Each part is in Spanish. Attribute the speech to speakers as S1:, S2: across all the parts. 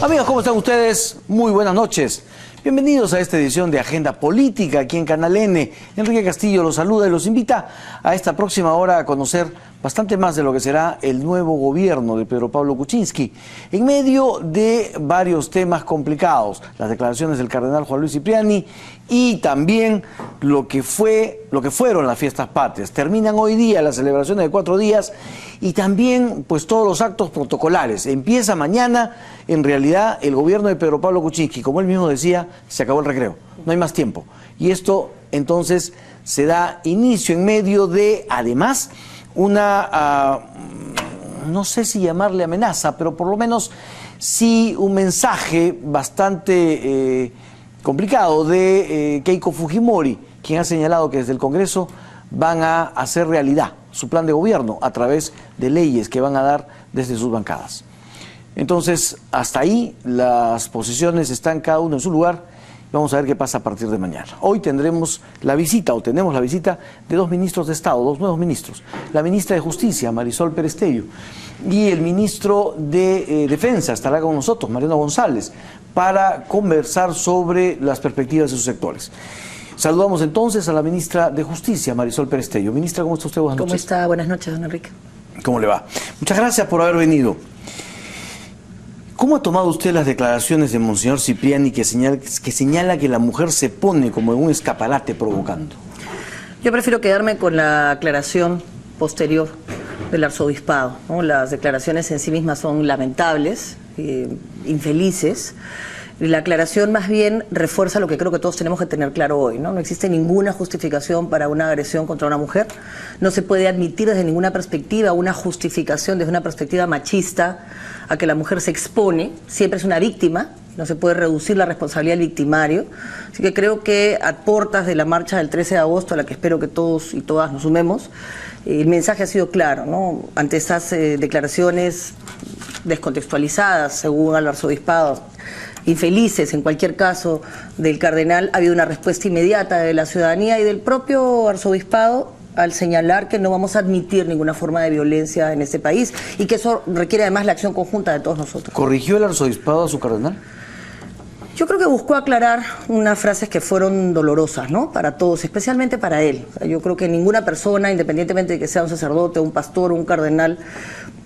S1: Amigos, ¿cómo están ustedes? Muy buenas noches. Bienvenidos a esta edición de Agenda Política aquí en Canal N. Enrique Castillo los saluda y los invita a esta próxima hora a conocer bastante más de lo que será el nuevo gobierno de Pedro Pablo Kuczynski, en medio de varios temas complicados, las declaraciones del cardenal Juan Luis Cipriani y también lo que fueron las fiestas patrias. Terminan hoy día las celebraciones de 4 días y también pues todos los actos protocolares. Empieza mañana, en realidad, el gobierno de Pedro Pablo Kuczynski. Como él mismo decía, se acabó el recreo, no hay más tiempo. Y esto entonces se da inicio en medio de, además, una, no sé si llamarle amenaza, pero por lo menos sí un mensaje bastante complicado de Keiko Fujimori, quien ha señalado que desde el Congreso van a hacer realidad su plan de gobierno a través de leyes que van a dar desde sus bancadas. Entonces, hasta ahí las posiciones están cada uno en su lugar. Vamos a ver qué pasa a partir de mañana. Hoy tenemos la visita de 2 ministros de Estado, 2 nuevos ministros. La ministra de Justicia, Marisol Perestello, y el ministro de Defensa estará con nosotros, Mariano González, para conversar sobre las perspectivas de sus sectores. Saludamos entonces a la ministra de Justicia, Marisol Perestello. Ministra, ¿cómo está usted? Buenas noches.
S2: ¿Cómo está? Buenas noches, don Enrique.
S1: ¿Cómo le va? Muchas gracias por haber venido. ¿Cómo ha tomado usted las declaraciones de Monseñor Cipriani que señala que la mujer se pone como en un escaparate provocando?
S2: Yo prefiero quedarme con la aclaración posterior del arzobispado, ¿no? Las declaraciones en sí mismas son lamentables, infelices. Y la aclaración más bien refuerza lo que creo que todos tenemos que tener claro hoy, ¿no? No existe ninguna justificación para una agresión contra una mujer. No se puede admitir desde ninguna perspectiva una justificación desde una perspectiva machista a que la mujer se expone. Siempre es una víctima. No se puede reducir la responsabilidad del victimario. Así que creo que a puertas de la marcha del 13 de agosto, a la que espero que todos y todas nos sumemos, el mensaje ha sido claro, ¿no? Ante estas declaraciones descontextualizadas, según el arzobispado, infelices en cualquier caso del cardenal, ha habido una respuesta inmediata de la ciudadanía y del propio arzobispado al señalar que no vamos a admitir ninguna forma de violencia en este país y que eso requiere además la acción conjunta de todos nosotros.
S1: ¿Corrigió el arzobispado a su cardenal?
S2: Yo creo que buscó aclarar unas frases que fueron dolorosas, ¿no? Para todos, especialmente para él. O sea, yo creo que ninguna persona, independientemente de que sea un sacerdote, un pastor o un cardenal,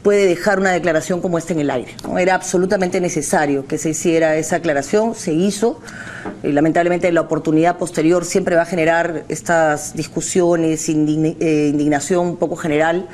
S2: puede dejar una declaración como esta en el aire, ¿no? Era absolutamente necesario que se hiciera esa aclaración, se hizo. Lamentablemente la oportunidad posterior siempre va a generar estas discusiones, indignación un poco general,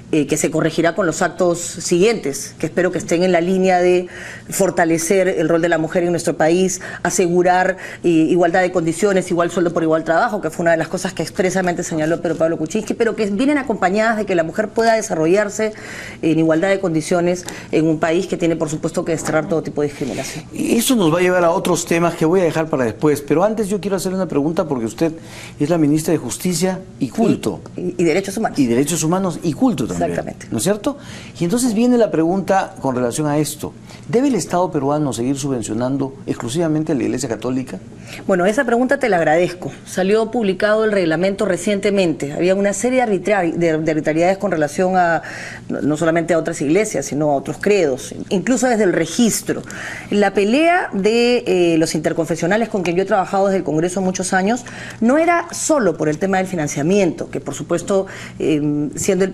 S2: que se corregirá con los actos siguientes, que espero que estén en la línea de fortalecer el rol de la mujer en nuestro país, asegurar igualdad de condiciones, igual sueldo por igual trabajo, que fue una de las cosas que expresamente señaló Pedro Pablo Kuczynski, pero que vienen acompañadas de que la mujer pueda desarrollarse en igualdad de condiciones en un país que tiene, por supuesto, que desterrar todo tipo de discriminación.
S1: Eso nos va a llevar a otros temas que voy a dejar para después, pero antes yo quiero hacerle una pregunta porque usted es la ministra de Justicia y Culto.
S2: Y Derechos Humanos.
S1: Y Derechos Humanos y Culto también.
S2: Exactamente.
S1: ¿No es cierto? Y entonces viene la pregunta con relación a esto. ¿Debe el Estado peruano seguir subvencionando exclusivamente a la Iglesia Católica?
S2: Bueno, esa pregunta te la agradezco. Salió publicado el reglamento recientemente. Había una serie de arbitrariedades con relación a no solamente a otras iglesias, sino a otros credos, incluso desde el registro. La pelea de los interconfesionales con quien yo he trabajado desde el Congreso muchos años no era solo por el tema del financiamiento, que por supuesto, siendo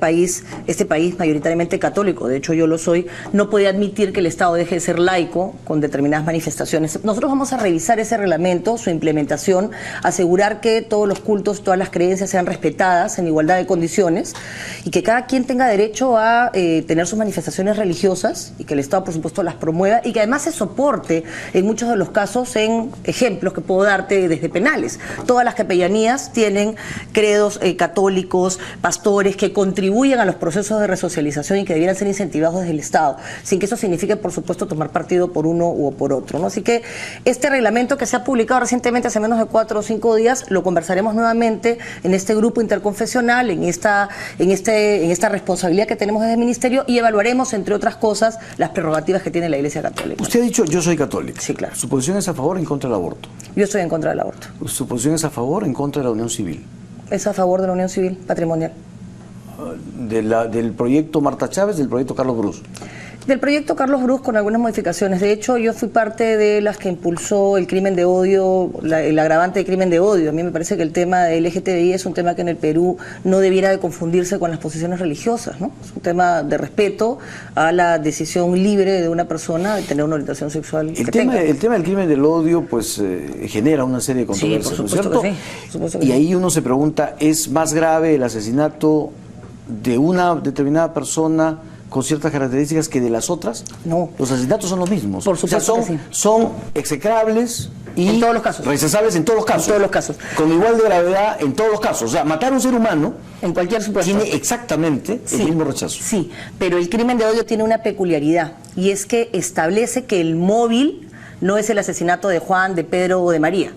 S2: este país mayoritariamente católico, de hecho yo lo soy, no puede admitir que el Estado deje de ser laico con determinadas manifestaciones. Nosotros vamos a revisar ese reglamento, su implementación, asegurar que todos los cultos, todas las creencias sean respetadas en igualdad de condiciones y que cada quien tenga derecho a tener sus manifestaciones religiosas y que el Estado, por supuesto, las promueva y que además se soporte en muchos de los casos en ejemplos que puedo darte desde penales. Todas las capellanías tienen credos católicos, pastores que contribuyen a los procesos de resocialización y que debieran ser incentivados desde el Estado, sin que eso signifique, por supuesto, tomar partido por uno u por otro, ¿no? Así que este reglamento que se ha publicado recientemente, hace menos de 4 o 5 días, lo conversaremos nuevamente en este grupo interconfesional, en esta responsabilidad que tenemos desde el Ministerio y evaluaremos, entre otras cosas, las prerrogativas que tiene la Iglesia Católica.
S1: Usted ha dicho, yo soy católica.
S2: Sí, claro.
S1: ¿Su posición es a favor o en contra del aborto?
S2: Yo estoy en contra del aborto.
S1: ¿Su posición es a favor o en contra de la unión civil?
S2: Es a favor de la unión civil patrimonial.
S1: Del proyecto Marta Chávez, del proyecto Carlos Brus.
S2: Del proyecto Carlos Brus con algunas modificaciones. De hecho, yo fui parte de las que impulsó el crimen de odio, el agravante de crimen de odio. A mí me parece que el tema del LGTBI es un tema que en el Perú no debiera de confundirse con las posiciones religiosas, ¿no? Es un tema de respeto a la decisión libre de una persona de tener una orientación sexual
S1: el tema del crimen del odio pues genera una serie de controversias, ¿no es cierto?
S2: Sí, por supuesto que
S1: y
S2: sí.
S1: ahí uno se pregunta, ¿es más grave el asesinato de una determinada persona con ciertas características que de las otras?
S2: No.
S1: Los asesinatos son los mismos.
S2: Por supuesto que sí.
S1: Son execrables y
S2: en todos los casos.
S1: rechazables en todos los casos.
S2: En todos los casos.
S1: Con igual de gravedad en todos los casos. O sea, matar a un ser humano
S2: en cualquier supuesto
S1: tiene exactamente el mismo rechazo.
S2: Sí, pero el crimen de odio tiene una peculiaridad y es que establece que el móvil no es el asesinato de Juan, de Pedro o de María.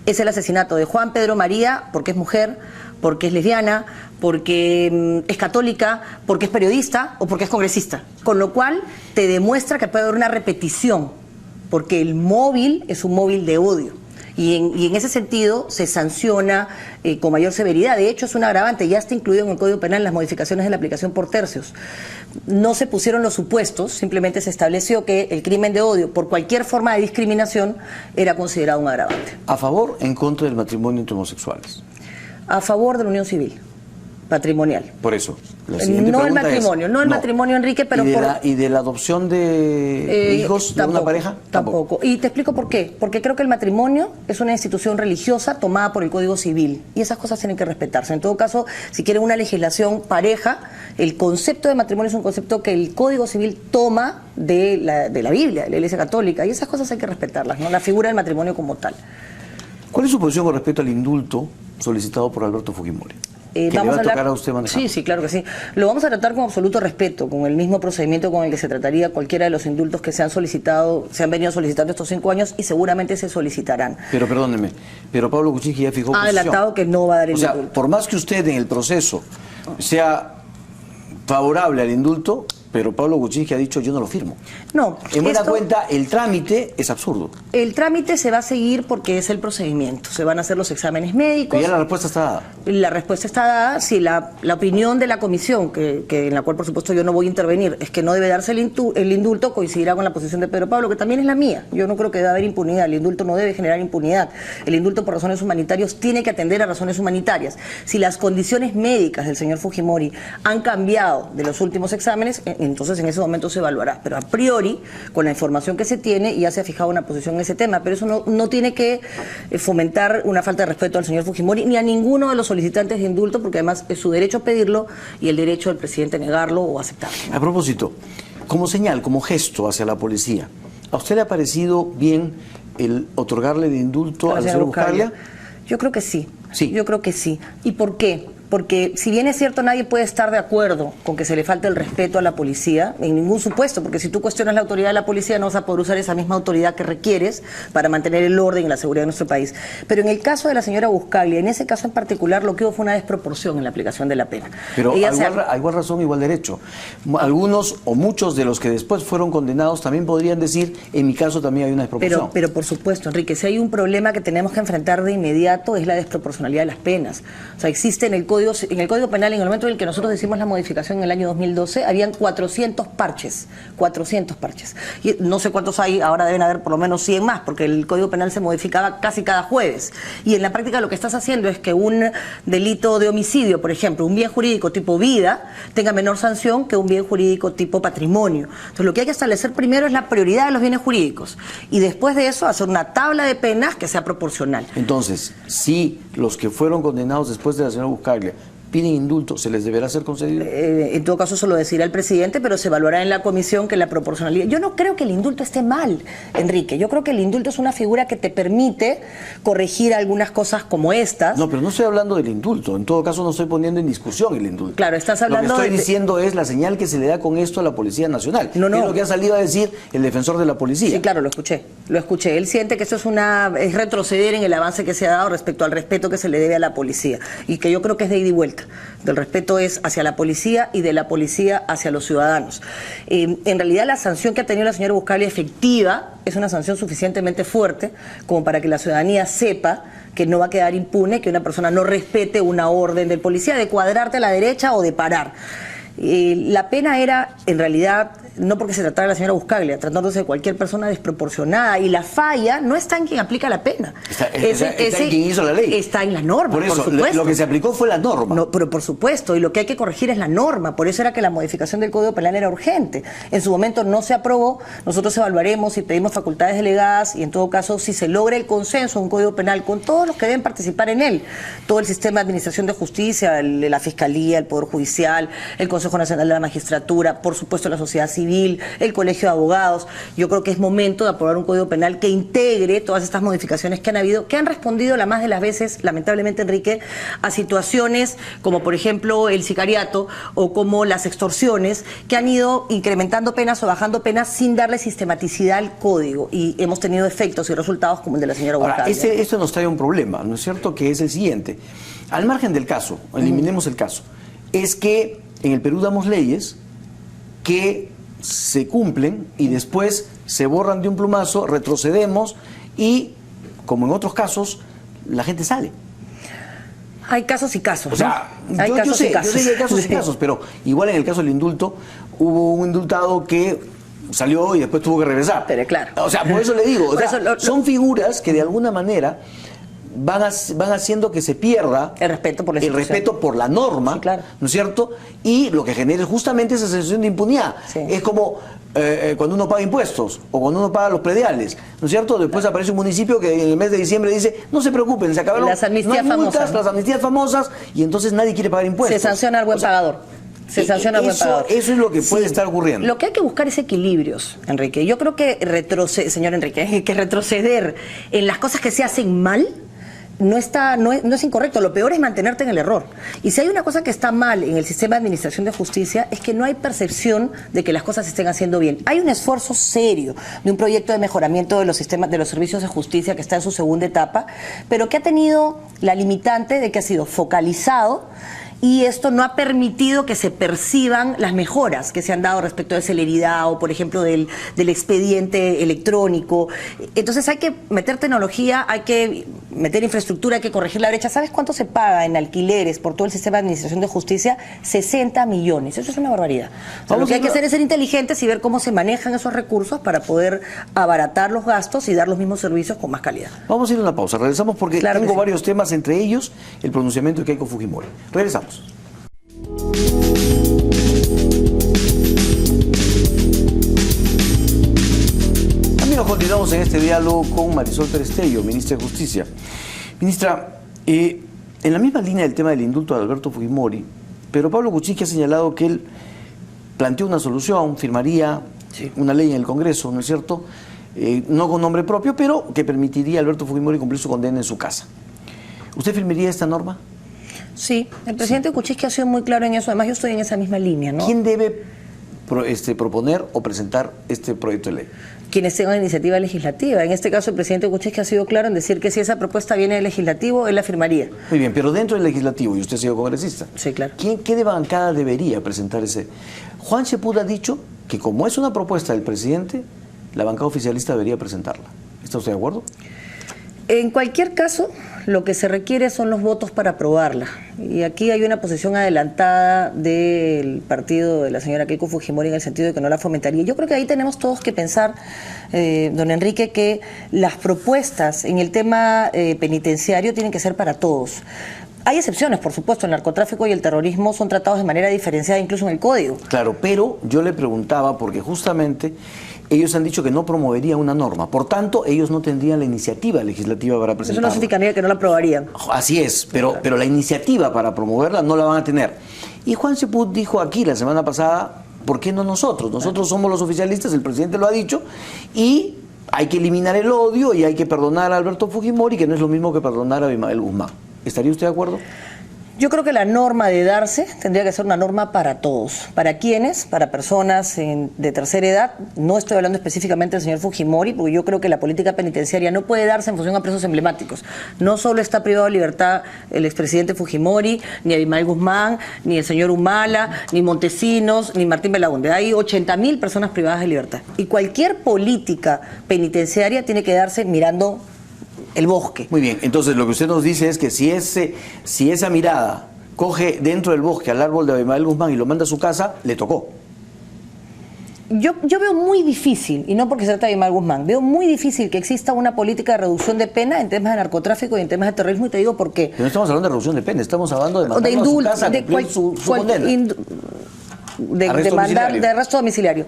S2: Es el asesinato de Juan, Pedro, María porque es mujer, porque es lesbiana, porque es católica, porque es periodista o porque es congresista. Con lo cual te demuestra que puede haber una repetición, porque el móvil es un móvil de odio. Y en ese sentido se sanciona con mayor severidad. De hecho, es un agravante, ya está incluido en el Código Penal las modificaciones de la aplicación por tercios. No se pusieron los supuestos, simplemente se estableció que el crimen de odio, por cualquier forma de discriminación, era considerado un agravante.
S1: ¿A favor o en contra del matrimonio entre homosexuales?
S2: A favor de la unión civil, patrimonial.
S1: Por eso.
S2: No el matrimonio, no el matrimonio, Enrique, pero
S1: ¿Y de la adopción de hijos de una pareja?
S2: Tampoco. Y te explico por qué. Porque creo que el matrimonio es una institución religiosa tomada por el Código Civil y esas cosas tienen que respetarse. En todo caso, si quieren una legislación pareja, el concepto de matrimonio es un concepto que el Código Civil toma de la Biblia, de la Iglesia Católica, y esas cosas hay que respetarlas, ¿no? La figura del matrimonio como tal.
S1: ¿Cuál es su posición con respecto al indulto solicitado por Alberto Fujimori? Que
S2: Vamos
S1: le va a tocar
S2: hablar...
S1: a usted manejar.
S2: Sí, claro que sí. Lo vamos a tratar con absoluto respeto, con el mismo procedimiento con el que se trataría cualquiera de los indultos que se han venido solicitando estos 5 años y seguramente se solicitarán.
S1: Pero perdóneme, pero Pablo Kuczynski ya fijó posición.
S2: Ha adelantado que no va a dar el indulto.
S1: Por más que usted en el proceso sea favorable al indulto, pero Pablo Kuczynski ha dicho yo no lo firmo.
S2: No.
S1: En buena cuenta, el trámite es absurdo.
S2: El trámite se va a seguir porque es el procedimiento. Se van a hacer los exámenes médicos.
S1: Pero ya la respuesta está dada.
S2: La respuesta está dada. Si la opinión de la comisión, que en la cual por supuesto yo no voy a intervenir, es que no debe darse el indulto, coincidirá con la posición de Pedro Pablo, que también es la mía. Yo no creo que deba haber impunidad. El indulto no debe generar impunidad. El indulto por razones humanitarias tiene que atender a razones humanitarias. Si las condiciones médicas del señor Fujimori han cambiado de los últimos exámenes, entonces en ese momento se evaluará. Pero a priori, con la información que se tiene, ya se ha fijado una posición en ese tema. Pero eso no tiene que fomentar una falta de respeto al señor Fujimori ni a ninguno de los solicitantes de indulto, porque además es su derecho pedirlo y el derecho del presidente negarlo o aceptarlo.
S1: A propósito, como señal, como gesto hacia la policía, ¿a usted le ha parecido bien el otorgarle de indulto al señor Buscaglia?
S2: Yo creo que sí.
S1: Sí.
S2: Yo creo que sí. ¿Y por qué? Porque si bien es cierto nadie puede estar de acuerdo con que se le falte el respeto a la policía, en ningún supuesto, porque si tú cuestionas la autoridad de la policía no vas a poder usar esa misma autoridad que requieres para mantener el orden y la seguridad de nuestro país. Pero en el caso de la señora Buscaglia, en ese caso en particular, lo que hubo fue una desproporción en la aplicación de la pena.
S1: Pero a igual razón, igual derecho. Algunos o muchos de los que después fueron condenados también podrían decir, en mi caso también hay una desproporción.
S2: Pero por supuesto, Enrique, si hay un problema que tenemos que enfrentar de inmediato es la desproporcionalidad de las penas. O sea, existe en el Código Penal, en el momento en el que nosotros hicimos la modificación en el año 2012, habían 400 parches. 400 parches. Y no sé cuántos hay, ahora deben haber por lo menos 100 más, porque el Código Penal se modificaba casi cada jueves. Y en la práctica lo que estás haciendo es que un delito de homicidio, por ejemplo, un bien jurídico tipo vida, tenga menor sanción que un bien jurídico tipo patrimonio. Entonces lo que hay que establecer primero es la prioridad de los bienes jurídicos. Y después de eso hacer una tabla de penas que sea proporcional.
S1: Entonces, si los que fueron condenados después de la señora Buscaglia piden indulto, ¿se les deberá ser concedido?
S2: En todo caso eso lo decidirá el presidente, pero se evaluará en la comisión que la proporcionalidad... Yo no creo que el indulto esté mal, Enrique. Yo creo que el indulto es una figura que te permite corregir algunas cosas como estas.
S1: No, pero no estoy hablando del indulto. En todo caso no estoy poniendo en discusión el indulto.
S2: Claro, estás hablando...
S1: Lo que estoy diciendo es la señal que se le da con esto a la Policía Nacional.
S2: No.
S1: Es lo que ha salido a decir el defensor de la policía.
S2: Sí, claro, lo escuché. Él siente que esto es retroceder en el avance que se ha dado respecto al respeto que se le debe a la policía. Y que yo creo que es de ida y vuelta. Del respeto es hacia la policía y de la policía hacia los ciudadanos. En realidad la sanción que ha tenido la señora Buscaglia efectiva es una sanción suficientemente fuerte como para que la ciudadanía sepa que no va a quedar impune que una persona no respete una orden del policía de cuadrarte a la derecha o de parar. La pena era, en realidad, no porque se tratara de la señora Buscaglia, tratándose de cualquier persona desproporcionada. Y la falla no está en quien aplica la pena.
S1: Está en quien hizo la ley.
S2: Está en la norma,
S1: por eso,
S2: supuesto.
S1: lo que se aplicó fue la norma.
S2: No, pero por supuesto, y lo que hay que corregir es la norma. Por eso era que la modificación del Código Penal era urgente. En su momento no se aprobó, nosotros evaluaremos y pedimos facultades delegadas y en todo caso si se logra el consenso en un Código Penal con todos los que deben participar en él, todo el sistema de administración de justicia, la Fiscalía, el Poder Judicial, el Consejo Nacional de la Magistratura, por supuesto la sociedad civil, el Colegio de Abogados. Yo creo que es momento de aprobar un Código Penal que integre todas estas modificaciones que han habido, que han respondido la más de las veces, lamentablemente, Enrique, a situaciones como por ejemplo el sicariato o como las extorsiones, que han ido incrementando penas o bajando penas sin darle sistematicidad al código, y hemos tenido efectos y resultados como el de la señora Buscaglia.
S1: Ahora, esto nos trae un problema, ¿no es cierto?, que es el siguiente. Al margen del caso, eliminemos el caso, es que en el Perú damos leyes que se cumplen y después se borran de un plumazo, retrocedemos y, como en otros casos, la gente sale.
S2: Hay casos y casos.
S1: O sea,
S2: ¿no? Hay casos y casos.
S1: Yo sé que hay casos y casos, pero igual en el caso del indulto hubo un indultado que salió y después tuvo que regresar.
S2: Pero claro.
S1: O sea, por eso le digo, o sea, son figuras que de alguna manera van haciendo que se pierda
S2: el respeto por
S1: la norma,
S2: sí, claro,
S1: ¿no es cierto? Y lo que genera es justamente esa sensación de impunidad.
S2: Sí.
S1: Es como cuando uno paga impuestos o cuando uno paga los prediales, ¿no es cierto? Después aparece un municipio que en el mes de diciembre dice, no se preocupen, se acabaron
S2: las amnistías
S1: no hay multas,
S2: famosas, ¿no?
S1: las amnistías famosas, y entonces nadie quiere pagar impuestos.
S2: Se sanciona al buen pagador. Se sanciona al buen pagador.
S1: Eso es lo que puede estar ocurriendo.
S2: Lo que hay que buscar es equilibrios, Enrique. Yo creo que señor Enrique, hay que retroceder en las cosas que se hacen mal. No es incorrecto, lo peor es mantenerte en el error. Y si hay una cosa que está mal en el sistema de administración de justicia es que no hay percepción de que las cosas se estén haciendo bien. Hay un esfuerzo serio de un proyecto de mejoramiento de los sistemas, de los servicios de justicia que está en su segunda etapa, pero que ha tenido la limitante de que ha sido focalizado, y esto no ha permitido que se perciban las mejoras que se han dado respecto de celeridad o, por ejemplo, del expediente electrónico. Entonces hay que meter tecnología, hay que meter infraestructura, hay que corregir la brecha. ¿Sabes cuánto se paga en alquileres por todo el sistema de administración de justicia? 60 millones. Eso es una barbaridad. O sea, lo que hay que hacer es ser inteligentes y ver cómo se manejan esos recursos para poder abaratar los gastos y dar los mismos servicios con más calidad.
S1: Vamos a ir a una pausa. Regresamos porque tengo varios temas, entre ellos el pronunciamiento de Keiko Fujimori. Regresamos. Amigos, continuamos en este diálogo con Marisol Perestello, ministra de Justicia. Ministra, en la misma línea del tema del indulto de Alberto Fujimori, pero Pablo Kuczynski ha señalado que él planteó una solución, firmaría una ley en el Congreso, ¿no es cierto?, no con nombre propio, pero que permitiría a Alberto Fujimori cumplir su condena en su casa. ¿Usted firmaría esta norma?
S2: Sí, el presidente Kuczynski ha sido muy claro en eso. Además, yo estoy en esa misma línea, ¿no?
S1: ¿Quién debe proponer o presentar este proyecto de ley?
S2: Quienes tengan iniciativa legislativa. En este caso, el presidente Kuczynski ha sido claro en decir que si esa propuesta viene del legislativo, él la firmaría.
S1: Muy bien, pero dentro del legislativo, y usted ha sido congresista.
S2: Sí, claro.
S1: ¿Qué de bancada debería presentar ese? Juan Sepúlveda ha dicho que como es una propuesta del presidente, la bancada oficialista debería presentarla. ¿Está usted de acuerdo?
S2: En cualquier caso, lo que se requiere son los votos para aprobarla. Y aquí hay una posición adelantada del partido de la señora Keiko Fujimori en el sentido de que no la fomentaría. Yo creo que ahí tenemos todos que pensar, don Enrique, que las propuestas en el tema penitenciario tienen que ser para todos. Hay excepciones, por supuesto, el narcotráfico y el terrorismo son tratados de manera diferenciada incluso en el Código.
S1: Claro, pero yo le preguntaba porque justamente ellos han dicho que no promoverían una norma, por tanto ellos no tendrían la iniciativa legislativa para presentarla.
S2: Eso no significaría que no la aprobarían.
S1: Así es, pero la iniciativa para promoverla no la van a tener. Y Juan Sepúlveda dijo aquí la semana pasada, ¿por qué no nosotros? Nosotros somos los oficialistas, el presidente lo ha dicho, y hay que eliminar el odio y hay que perdonar a Alberto Fujimori, que no es lo mismo que perdonar a Abimael Guzmán. ¿Estaría usted de acuerdo?
S2: Yo creo que la norma de darse tendría que ser una norma para todos. ¿Para quiénes? Para personas de tercera edad. No estoy hablando específicamente del señor Fujimori, porque yo creo que la política penitenciaria no puede darse en función a presos emblemáticos. No solo está privado de libertad el expresidente Fujimori, ni Abimael Guzmán, ni el señor Humala, ni Montesinos, ni Martín Belaúnde. Hay 80.000 personas privadas de libertad. Y cualquier política penitenciaria tiene que darse mirando el bosque.
S1: Muy bien, entonces lo que usted nos dice es que si esa mirada coge dentro del bosque al árbol de Abimael Guzmán y lo manda a su casa, le tocó.
S2: Yo veo muy difícil, y no porque se trata de Aymar Guzmán, veo muy difícil que exista una política de reducción de pena en temas de narcotráfico y en temas de terrorismo, y te digo por qué.
S1: Pero no estamos hablando de reducción de pena, estamos hablando de mandarlo a su casa a cumplir su condena.
S2: De arresto domiciliario.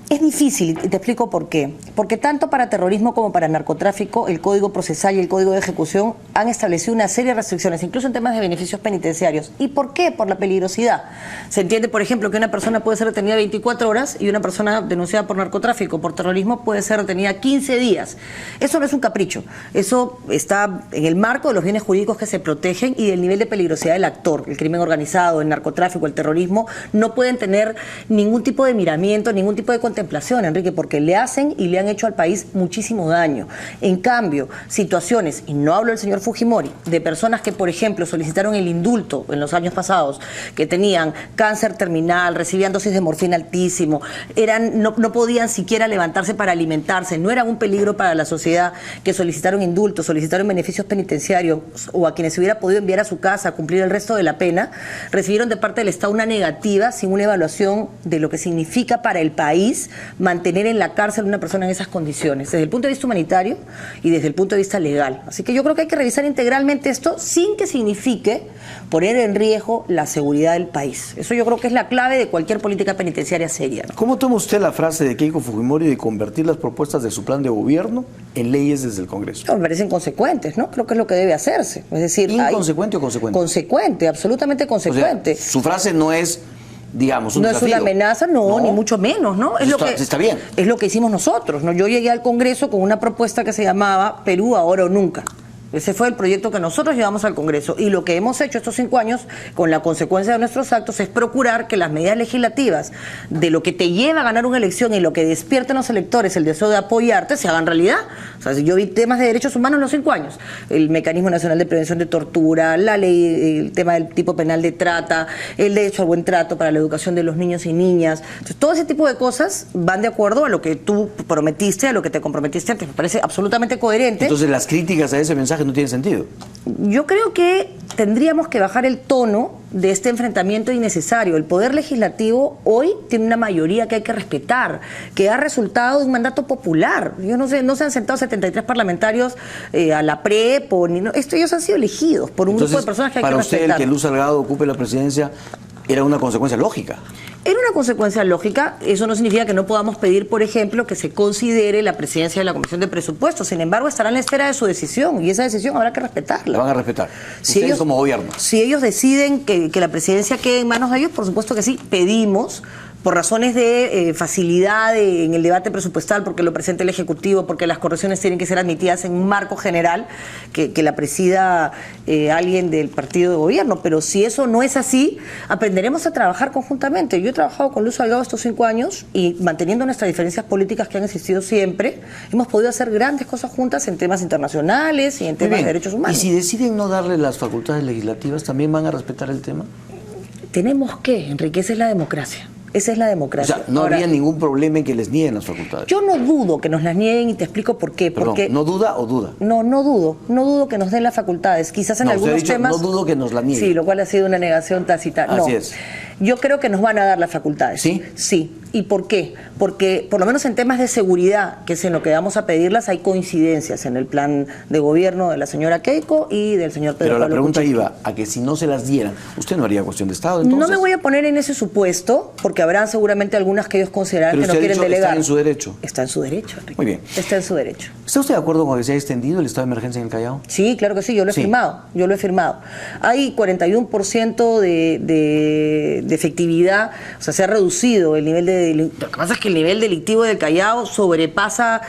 S2: Es difícil, y te explico por qué. Porque tanto para terrorismo como para narcotráfico, el Código Procesal y el Código de Ejecución han establecido una serie de restricciones, incluso en temas de beneficios penitenciarios. ¿Y por qué? Por la peligrosidad. Se entiende, por ejemplo, que una persona puede ser detenida 24 horas y una persona denunciada por narcotráfico, por terrorismo, puede ser detenida 15 días. Eso no es un capricho. Eso está en el marco de los bienes jurídicos que se protegen y del nivel de peligrosidad del actor. El crimen organizado, el narcotráfico, el terrorismo, no pueden tener ningún tipo de miramiento, ningún tipo de contemplación, Enrique, porque le hacen y le han hecho al país muchísimo daño. En cambio, situaciones, y no hablo del señor Fujimori, de personas que, por ejemplo, solicitaron el indulto en los años pasados, que tenían cáncer terminal, recibían dosis de morfina altísimo, no podían siquiera levantarse para alimentarse, no eran un peligro para la sociedad, que solicitaron indulto, solicitaron beneficios penitenciarios, o a quienes se hubiera podido enviar a su casa a cumplir el resto de la pena, recibieron de parte del Estado una negativa sin una evaluación de lo que significa para el país mantener en la cárcel a una persona en esas condiciones, desde el punto de vista humanitario y desde el punto de vista legal. Así que yo creo que hay que revisar integralmente esto sin que signifique poner en riesgo la seguridad del país. Eso yo creo que es la clave de cualquier política penitenciaria seria, ¿no?
S1: ¿Cómo toma usted la frase de Keiko Fujimori de convertir las propuestas de su plan de gobierno en leyes desde el Congreso?
S2: No, me parecen consecuentes, ¿no? Creo que es lo que debe hacerse. Es decir,
S1: ¿inconsecuente o consecuente?
S2: Consecuente, absolutamente consecuente.
S1: O sea, su frase no es, digamos, un
S2: no
S1: desafío.
S2: Es una amenaza, no, ni mucho menos, ¿no?
S1: Está bien.
S2: Es lo que hicimos nosotros, ¿no? Yo llegué al Congreso con una propuesta que se llamaba Perú ahora o nunca. Ese fue el proyecto que nosotros llevamos al Congreso, y lo que hemos hecho estos 5 años, con la consecuencia de nuestros actos, es procurar que las medidas legislativas de lo que te lleva a ganar una elección y lo que despierta en los electores el deseo de apoyarte se hagan realidad. O sea, yo vi temas de derechos humanos en los 5 años, el Mecanismo Nacional de Prevención de Tortura, la ley, el tema del tipo penal de trata, el derecho al buen trato para la educación de los niños y niñas. Entonces, todo ese tipo de cosas van de acuerdo a lo que tú prometiste, a lo que te comprometiste antes. Me parece absolutamente coherente.
S1: Entonces, las críticas a ese mensaje no tiene sentido.
S2: Yo creo que tendríamos que bajar el tono de este enfrentamiento innecesario. El Poder Legislativo hoy tiene una mayoría que hay que respetar, que ha resultado de un mandato popular. Yo no sé, no se han sentado 73 parlamentarios a la PREP, ellos han sido elegidos por un grupo de personas que hay que respetar.
S1: Para usted, el que Luz Salgado ocupe la presidencia era una consecuencia lógica.
S2: Era una consecuencia lógica. Eso no significa que no podamos pedir, por ejemplo, que se considere la presidencia de la Comisión de Presupuestos. Sin embargo, estará en la esfera de su decisión, y esa decisión habrá que respetarla.
S1: La van a respetar.
S2: Si
S1: ustedes como gobierno.
S2: Si ellos deciden que la presidencia quede en manos de ellos, por supuesto que sí. Pedimos, por razones de facilidad en el debate presupuestal, porque lo presenta el Ejecutivo, porque las correcciones tienen que ser admitidas en un marco general, que la presida alguien del partido de gobierno. Pero si eso no es así, aprenderemos a trabajar conjuntamente. Yo he trabajado con Luz Salgado estos 5 años, y manteniendo nuestras diferencias políticas que han existido siempre, hemos podido hacer grandes cosas juntas en temas internacionales y en temas de derechos humanos.
S1: ¿Y si deciden no darle las facultades legislativas, también van a respetar el tema?
S2: Tenemos que, Enrique, esa es la democracia. Esa es la democracia.
S1: O sea, no habría ningún problema en que les nieguen las facultades.
S2: Yo no dudo que nos las nieguen, y te explico por qué.
S1: Perdón,
S2: porque
S1: ¿no duda o duda?
S2: No dudo que nos den las facultades. Quizás en algunos temas...
S1: No dudo que nos la nieguen.
S2: Sí, lo cual ha sido una negación tácita.
S1: Así es.
S2: Yo creo que nos van a dar las facultades.
S1: ¿Sí?
S2: Sí. ¿Y por qué? Porque, por lo menos en temas de seguridad, que es en lo que vamos a pedirlas, hay coincidencias en el plan de gobierno de la señora Keiko y del señor Pedro
S1: Pero la
S2: Pablo
S1: pregunta
S2: Kuczynski.
S1: iba a que si no se las dieran, ¿usted no haría cuestión de Estado, entonces?
S2: No me voy a poner en ese supuesto, porque habrán seguramente algunas que ellos consideran que no quieren delegar.
S1: ¿Está en su derecho?
S2: Está en su derecho, Enrique.
S1: Muy bien.
S2: Está en su derecho.
S1: ¿Está usted de acuerdo con que se haya extendido el estado de emergencia en el Callao?
S2: Sí, claro que sí, yo lo he firmado. Hay 41% de efectividad, o sea, se ha reducido el nivel de... Lo que pasa es que el nivel delictivo del Callao sobrepasa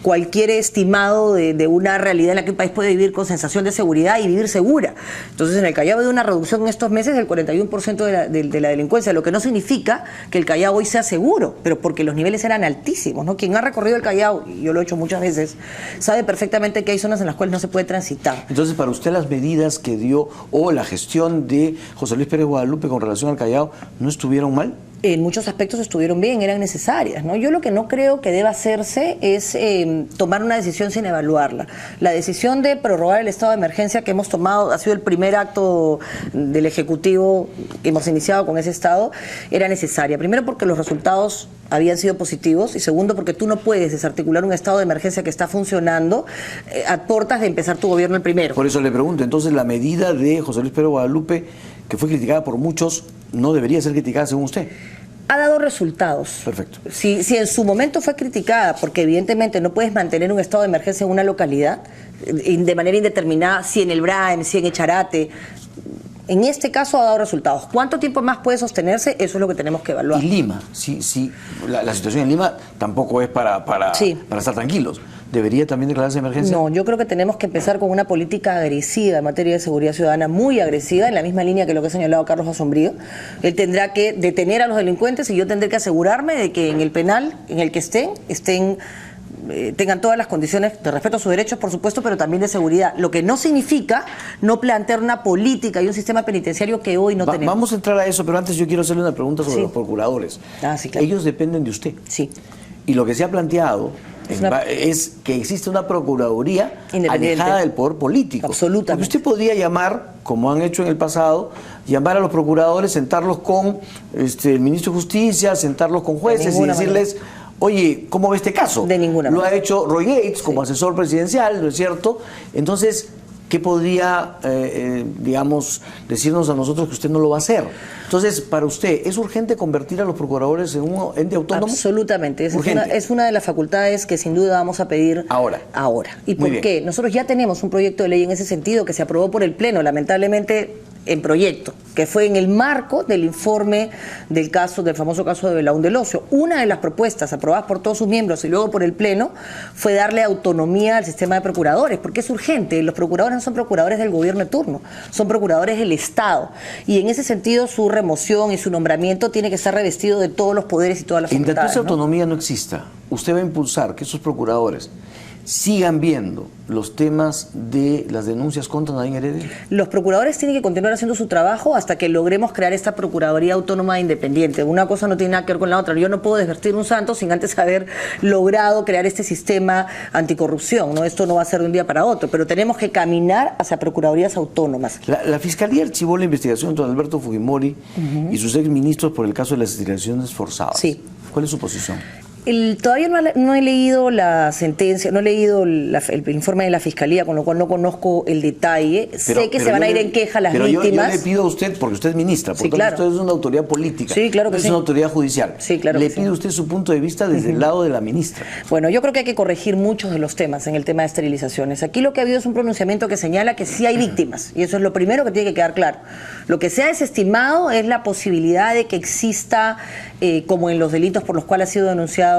S2: cualquier estimado de una realidad en la que un país puede vivir con sensación de seguridad y vivir segura. Entonces, en el Callao ha habido una reducción en estos meses del 41% de la delincuencia, lo que no significa que el Callao hoy sea seguro, pero porque los niveles eran altísimos, ¿no? Quien ha recorrido el Callao, y yo lo he hecho muchas veces, sabe perfectamente que hay zonas en las cuales no se puede transitar.
S1: Entonces, para usted, las medidas que dio o la gestión de José Luis Pérez Guadalupe con relación al Callao no estuvieron mal.
S2: En muchos aspectos estuvieron bien, eran necesarias, ¿no? Yo lo que no creo que deba hacerse es tomar una decisión sin evaluarla. La decisión de prorrogar el estado de emergencia que hemos tomado ha sido el primer acto del Ejecutivo que hemos iniciado con ese estado, era necesaria. Primero porque los resultados habían sido positivos y segundo porque tú no puedes desarticular un estado de emergencia que está funcionando a portas de empezar tu gobierno el primero.
S1: Por eso le pregunto, entonces la medida de José Luis Pérez Guadalupe, que fue criticada por muchos, no debería ser criticada según usted.
S2: Ha dado resultados.
S1: Perfecto.
S2: Si en su momento fue criticada, porque evidentemente no puedes mantener un estado de emergencia en una localidad de manera indeterminada, si en el Braem, si en Echarate, en este caso ha dado resultados. ¿Cuánto tiempo más puede sostenerse? Eso es lo que tenemos que evaluar.
S1: Y Lima, sí, la situación en Lima tampoco es para estar tranquilos. ¿Debería también declararse emergencia?
S2: No, yo creo que tenemos que empezar con una política agresiva en materia de seguridad ciudadana, muy agresiva, en la misma línea que lo que ha señalado Carlos Asombrío. Él tendrá que detener a los delincuentes y yo tendré que asegurarme de que en el penal en el que tengan todas las condiciones de respeto a sus derechos, por supuesto, pero también de seguridad. Lo que no significa no plantear una política y un sistema penitenciario que hoy no tenemos.
S1: Vamos a entrar a eso, pero antes yo quiero hacerle una pregunta sobre los procuradores.
S2: Sí, claro.
S1: Ellos dependen de usted.
S2: Sí.
S1: Y lo que se ha planteado es que existe una procuraduría alejada del poder político.
S2: Absolutamente.
S1: Porque usted podría llamar, como han hecho en el pasado, llamar a los procuradores, sentarlos con el ministro de Justicia, sentarlos con jueces y decirles, oye, ¿cómo ve este caso?
S2: De ninguna manera.
S1: Lo ha hecho Roy Gates como asesor presidencial, ¿no es cierto? Entonces, ¿qué podría, digamos, decirnos a nosotros que usted no lo va a hacer? Entonces, para usted, ¿es urgente convertir a los procuradores en un ente autónomo?
S2: Absolutamente. Es una de las facultades que sin duda vamos a pedir ahora. ¿Y por qué? Nosotros ya tenemos un proyecto de ley en ese sentido que se aprobó por el Pleno, lamentablemente en proyecto, que fue en el marco del informe del famoso caso de Belaún del Ocio. Una de las propuestas aprobadas por todos sus miembros y luego por el Pleno fue darle autonomía al sistema de procuradores, porque es urgente. Los procuradores no son procuradores del gobierno de turno, son procuradores del Estado. Y en ese sentido su remoción y su nombramiento tiene que estar revestido de todos los poderes y todas las facultades.
S1: En tanto esa autonomía no exista, usted va a impulsar que esos procuradores sigan viendo los temas de las denuncias contra Nadine Heredia.
S2: Los procuradores tienen que continuar haciendo su trabajo hasta que logremos crear esta Procuraduría Autónoma e Independiente. Una cosa no tiene nada que ver con la otra. Yo no puedo desvestir un santo sin antes haber logrado crear este sistema anticorrupción, ¿no? Esto no va a ser de un día para otro, pero tenemos que caminar hacia procuradurías autónomas.
S1: La Fiscalía archivó la investigación contra Alberto Fujimori y sus exministros por el caso de las esterilizaciones forzadas.
S2: Sí.
S1: ¿Cuál es su posición?
S2: Todavía no he leído la sentencia, no he leído el informe de la Fiscalía, con lo cual no conozco el detalle. Sé que se van a ir en queja las víctimas.
S1: Yo le pido a usted, porque usted es ministra, por tanto usted es una autoridad política, es una autoridad judicial. Le pido a usted su punto de vista desde el lado de la ministra.
S2: Bueno, yo creo que hay que corregir muchos de los temas en el tema de esterilizaciones. Aquí lo que ha habido es un pronunciamiento que señala que sí hay víctimas, y eso es lo primero que tiene que quedar claro. Lo que se ha desestimado es la posibilidad de que exista, como en los delitos por los cuales ha sido denunciado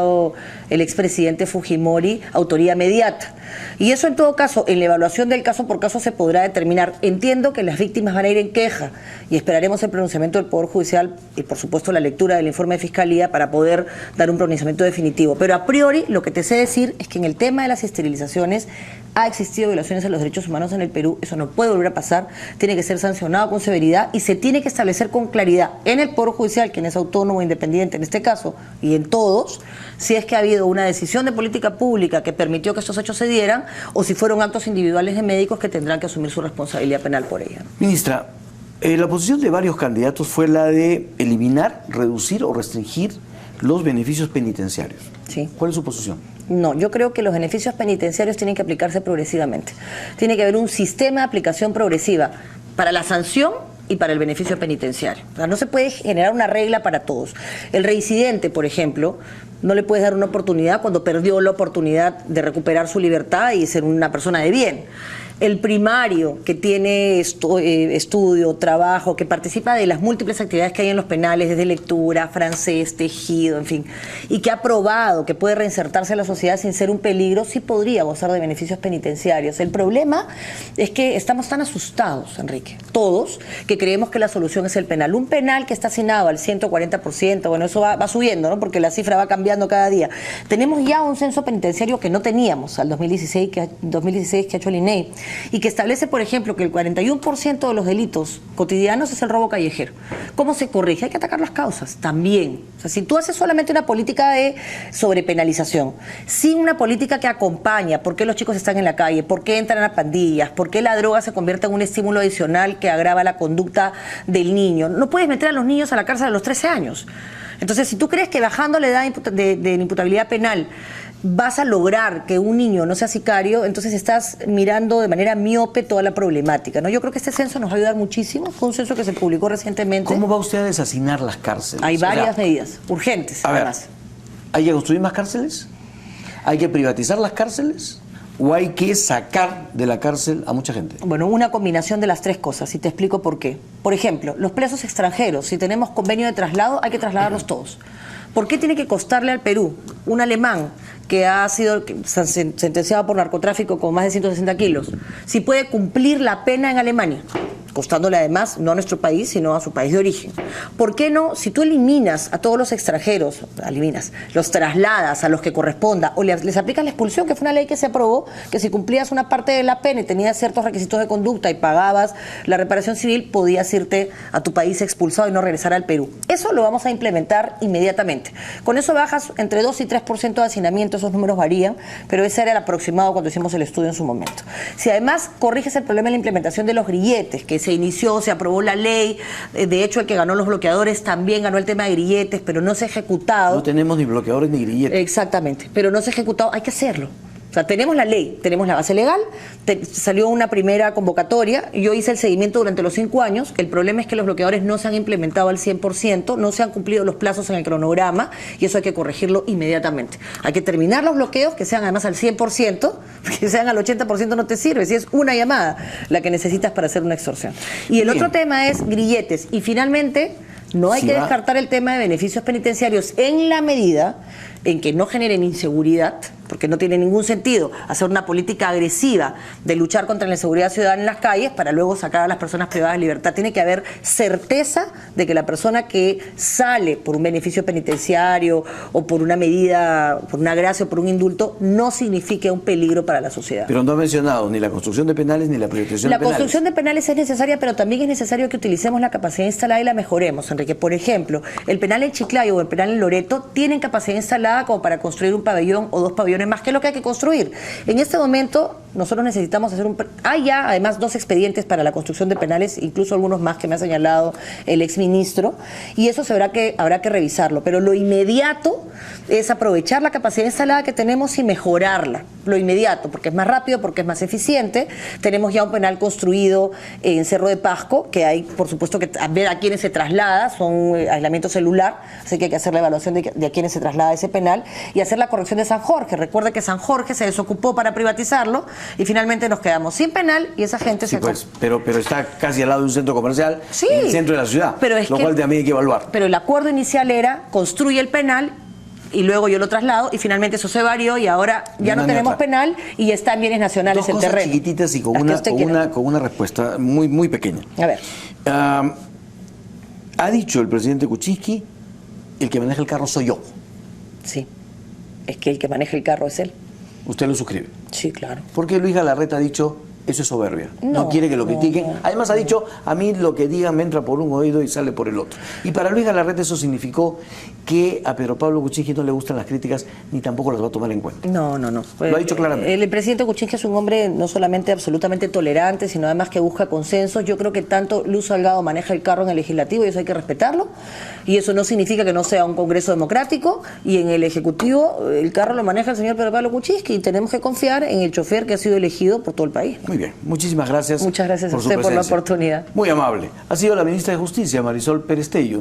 S2: el expresidente Fujimori, autoría mediata. Y eso en todo caso, en la evaluación del caso por caso se podrá determinar. Entiendo que las víctimas van a ir en queja y esperaremos el pronunciamiento del Poder Judicial y por supuesto la lectura del informe de Fiscalía para poder dar un pronunciamiento definitivo. Pero a priori lo que te sé decir es que en el tema de las esterilizaciones ha existido violaciones a los derechos humanos en el Perú, eso no puede volver a pasar, tiene que ser sancionado con severidad y se tiene que establecer con claridad en el Poder Judicial, quien es autónomo e independiente en este caso, y en todos, si es que ha habido una decisión de política pública que permitió que estos hechos se dieran o si fueron actos individuales de médicos que tendrán que asumir su responsabilidad penal por ella.
S1: Ministra, la posición de varios candidatos fue la de eliminar, reducir o restringir los beneficios penitenciarios.
S2: Sí.
S1: ¿Cuál es su posición?
S2: No, yo creo que los beneficios penitenciarios tienen que aplicarse progresivamente. Tiene que haber un sistema de aplicación progresiva para la sanción y para el beneficio penitenciario. O sea, no se puede generar una regla para todos. El reincidente, por ejemplo, no le puedes dar una oportunidad cuando perdió la oportunidad de recuperar su libertad y ser una persona de bien. El primario, que tiene estudio, trabajo, que participa de las múltiples actividades que hay en los penales, desde lectura, francés, tejido, en fin, y que ha probado que puede reinsertarse a la sociedad sin ser un peligro, sí podría gozar de beneficios penitenciarios. El problema es que estamos tan asustados, Enrique, todos, que creemos que la solución es el penal. Un penal que está asignado al 140%, bueno, eso va subiendo, ¿no? Porque la cifra va cambiando cada día. Tenemos ya un censo penitenciario que no teníamos al 2016 que ha hecho el INEI. y que establece, por ejemplo, que el 41% de los delitos cotidianos es el robo callejero. ¿Cómo se corrige? Hay que atacar las causas también. O sea, si tú haces solamente una política de sobrepenalización, sin una política que acompaña por qué los chicos están en la calle, por qué entran a pandillas, por qué la droga se convierte en un estímulo adicional que agrava la conducta del niño. No puedes meter a los niños a la cárcel a los 13 años. Entonces, si tú crees que bajando la edad de imputabilidad penal vas a lograr que un niño no sea sicario, entonces estás mirando de manera miope toda la problemática, ¿no? Yo creo que este censo nos va a ayudar muchísimo. Fue un censo que se publicó recientemente.
S1: ¿Cómo va usted a deshacinar las cárceles?
S2: Hay varias medidas urgentes, además.
S1: ¿Hay que construir más cárceles? ¿Hay que privatizar las cárceles? ¿O hay que sacar de la cárcel a mucha gente?
S2: Bueno, una combinación de las tres cosas, y te explico por qué. Por ejemplo, los presos extranjeros, si tenemos convenio de traslado, hay que trasladarlos todos. ¿Por qué tiene que costarle al Perú un alemán que ha sido sentenciado por narcotráfico con más de 160 kilos, si puede cumplir la pena en Alemania, costándole además no a nuestro país, sino a su país de origen? ¿Por qué no, si tú eliminas a todos los extranjeros, los trasladas a los que corresponda, o les aplicas la expulsión, que fue una ley que se aprobó, que si cumplías una parte de la pena y tenías ciertos requisitos de conducta y pagabas la reparación civil, podías irte a tu país expulsado y no regresar al Perú? Eso lo vamos a implementar inmediatamente. Con eso bajas entre 2 y 3% de hacinamiento. Esos números varían, pero ese era el aproximado cuando hicimos el estudio en su momento. Si además corriges el problema de la implementación de los grilletes, que se inició, se aprobó la ley, de hecho el que ganó los bloqueadores también ganó el tema de grilletes, pero no se ha ejecutado.
S1: No tenemos ni bloqueadores ni grilletes.
S2: Exactamente, pero no se ha ejecutado, hay que hacerlo. O sea, tenemos la ley, tenemos la base legal, salió una primera convocatoria, yo hice el seguimiento durante los 5 años, el problema es que los bloqueadores no se han implementado al 100%, no se han cumplido los plazos en el cronograma, y eso hay que corregirlo inmediatamente. Hay que terminar los bloqueos, que sean además al 100%, que sean al 80% no te sirve, si es una llamada la que necesitas para hacer una extorsión. Y el otro tema es grilletes, y finalmente no hay que descartar el tema de beneficios penitenciarios en la medida en que no generen inseguridad, porque no tiene ningún sentido hacer una política agresiva de luchar contra la inseguridad ciudadana en las calles para luego sacar a las personas privadas de libertad. Tiene que haber certeza de que la persona que sale por un beneficio penitenciario o por una medida, por una gracia o por un indulto, no signifique un peligro para la sociedad.
S1: Pero no ha mencionado ni la construcción de penales ni la privatización de penales.
S2: La construcción de penales es necesaria, pero también es necesario que utilicemos la capacidad instalada y la mejoremos, Enrique. Por ejemplo, el penal en Chiclayo o el penal en Loreto tienen capacidad instalada como para construir un pabellón o 2 pabellones más, que es lo que hay que construir. En este momento nosotros necesitamos hacer hay ya además 2 expedientes para la construcción de penales, incluso algunos más que me ha señalado el exministro, y eso habrá que revisarlo, pero lo inmediato es aprovechar la capacidad instalada que tenemos y mejorarla, lo inmediato, porque es más rápido, porque es más eficiente. Tenemos ya un penal construido en Cerro de Pasco, que hay, por supuesto, que ver a quiénes se traslada, son aislamiento celular, así que hay que hacer la evaluación de a quiénes se traslada ese penal y hacer la corrección de San Jorge. Recuerda que San Jorge se desocupó para privatizarlo y finalmente nos quedamos sin penal y esa gente
S1: pero está casi al lado de un centro comercial, en el centro de la ciudad, lo cual también hay que evaluar.
S2: Pero el acuerdo inicial era construye el penal y luego yo lo traslado y finalmente eso se varió y ahora ya no tenemos penal y está en bienes nacionales el terreno. 2 cosas
S1: chiquititas y con una respuesta muy, muy pequeña.
S2: A ver.
S1: Ha dicho el presidente Kuczynski, el que maneja el carro soy yo.
S2: Sí, es que el que maneja el carro es él.
S1: ¿Usted lo suscribe?
S2: Sí, claro.
S1: Porque Luis Galarreta ha dicho, eso es soberbia. No quiere que lo critiquen. Además ha dicho, a mí lo que digan me entra por un oído y sale por el otro. Y para Luis Galarreta eso significó que a Pedro Pablo Kuczynski no le gustan las críticas ni tampoco las va a tomar en cuenta.
S2: No.
S1: Lo ha dicho claramente.
S2: El presidente Kuczynski es un hombre no solamente absolutamente tolerante, sino además que busca consensos. Yo creo que tanto Luz Salgado maneja el carro en el legislativo y eso hay que respetarlo. Y eso no significa que no sea un congreso democrático. Y en el ejecutivo el carro lo maneja el señor Pedro Pablo Kuczynski y tenemos que confiar en el chofer que ha sido elegido por todo el país.
S1: Muy bien, muchísimas gracias.
S2: Muchas gracias a usted por la oportunidad.
S1: Muy amable. Ha sido la ministra de Justicia, Marisol Perestello.